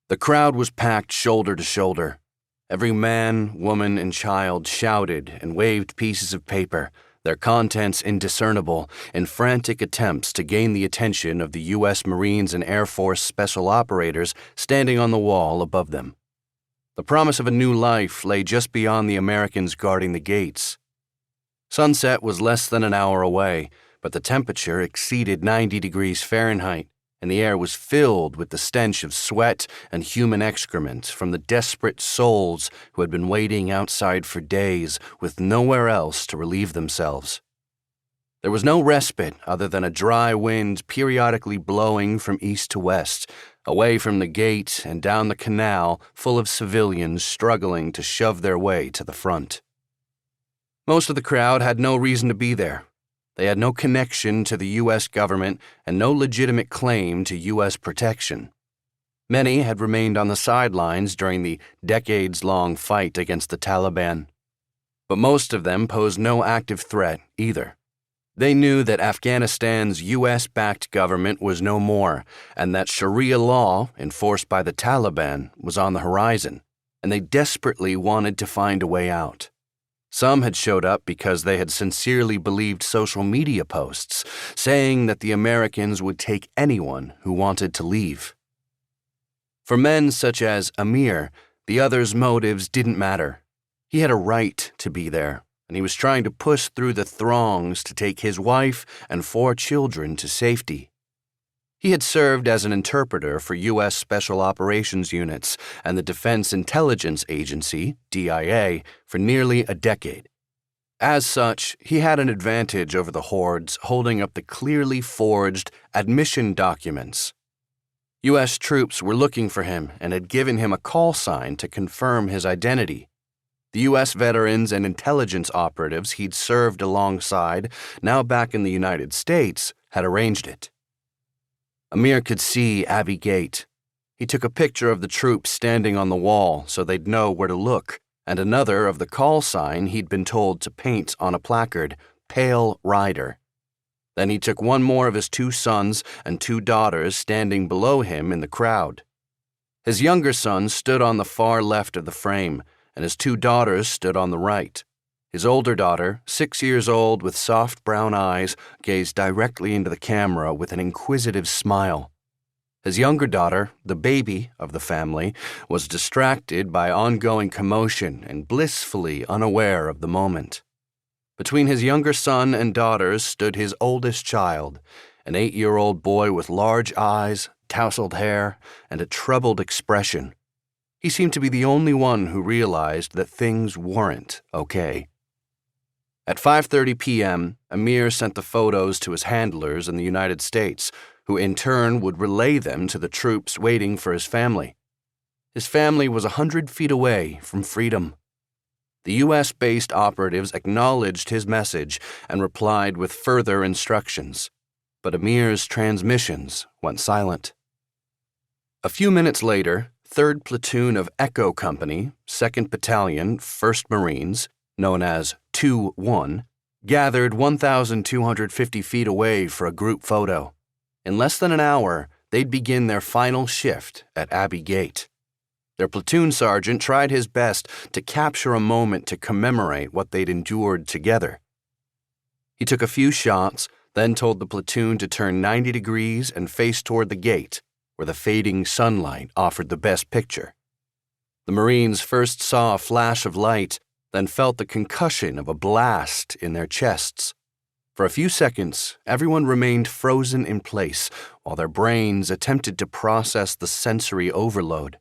The crowd was packed shoulder to shoulder. Every man, woman, and child shouted and waved pieces of paper, their contents indiscernible, in frantic attempts to gain the attention of the U.S. Marines and Air Force special operators standing on the wall above them. The promise of a new life lay just beyond the Americans guarding the gates. Sunset was less than an hour away, but the temperature exceeded 90 degrees Fahrenheit, and the air was filled with the stench of sweat and human excrement from the desperate souls who had been waiting outside for days with nowhere else to relieve themselves. There was no respite other than a dry wind periodically blowing from east to west, away from the gate and down the canal full of civilians struggling to shove their way to the front. Most of the crowd had no reason to be there. They had no connection to the U.S. government and no legitimate claim to U.S. protection. Many had remained on the sidelines during the decades-long fight against the Taliban. But most of them posed no active threat either. They knew that Afghanistan's U.S.-backed government was no more, and that Sharia law, enforced by the Taliban, was on the horizon, and they desperately wanted to find a way out. Some had showed up because they had sincerely believed social media posts saying that the Americans would take anyone who wanted to leave. For men such as Amir, the others' motives didn't matter. He had a right to be there, and he was trying to push through the throngs to take his wife and 4 children to safety. He had served as an interpreter for U.S. Special Operations Units and the Defense Intelligence Agency, DIA, for nearly a decade. As such, he had an advantage over the hordes holding up the clearly forged admission documents. U.S. troops were looking for him and had given him a call sign to confirm his identity. The U.S. veterans and intelligence operatives he'd served alongside, now back in the United States, had arranged it. Amir could see Abbey Gate. He took a picture of the troops standing on the wall so they'd know where to look, and another of the call sign he'd been told to paint on a placard, Pale Rider. Then he took one more of his 2 sons and 2 daughters standing below him in the crowd. His younger son stood on the far left of the frame, and his 2 daughters stood on the right. His older daughter, 6 years old with soft brown eyes, gazed directly into the camera with an inquisitive smile. His younger daughter, the baby of the family, was distracted by ongoing commotion and blissfully unaware of the moment. Between his younger son and daughters stood his oldest child, an 8-year-old boy with large eyes, tousled hair, and a troubled expression. He seemed to be the only one who realized that things weren't okay. At 5:30 p.m., Amir sent the photos to his handlers in the United States, who in turn would relay them to the troops waiting for his family. His family was 100 feet away from freedom. The U.S.-based operatives acknowledged his message and replied with further instructions, but Amir's transmissions went silent. A few minutes later, 3rd Platoon of Echo Company, 2nd Battalion, 1st Marines, known as 2-1, gathered 1,250 feet away for a group photo. In less than an hour, they'd begin their final shift at Abbey Gate. Their platoon sergeant tried his best to capture a moment to commemorate what they'd endured together. He took a few shots, then told the platoon to turn 90 degrees and face toward the gate, where the fading sunlight offered the best picture. The Marines first saw a flash of light, then felt the concussion of a blast in their chests. For a few seconds, everyone remained frozen in place while their brains attempted to process the sensory overload.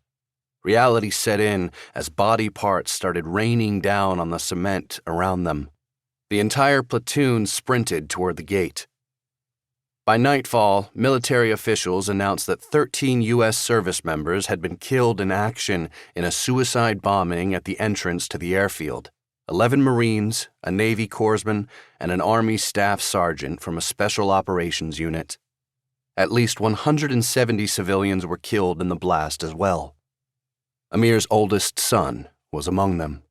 Reality set in as body parts started raining down on the cement around them. The entire platoon sprinted toward the gate. By nightfall, military officials announced that 13 U.S. service members had been killed in action in a suicide bombing at the entrance to the airfield. 11 Marines, a Navy corpsman, and an Army staff sergeant from a special operations unit. At least 170 civilians were killed in the blast as well. Amir's oldest son was among them.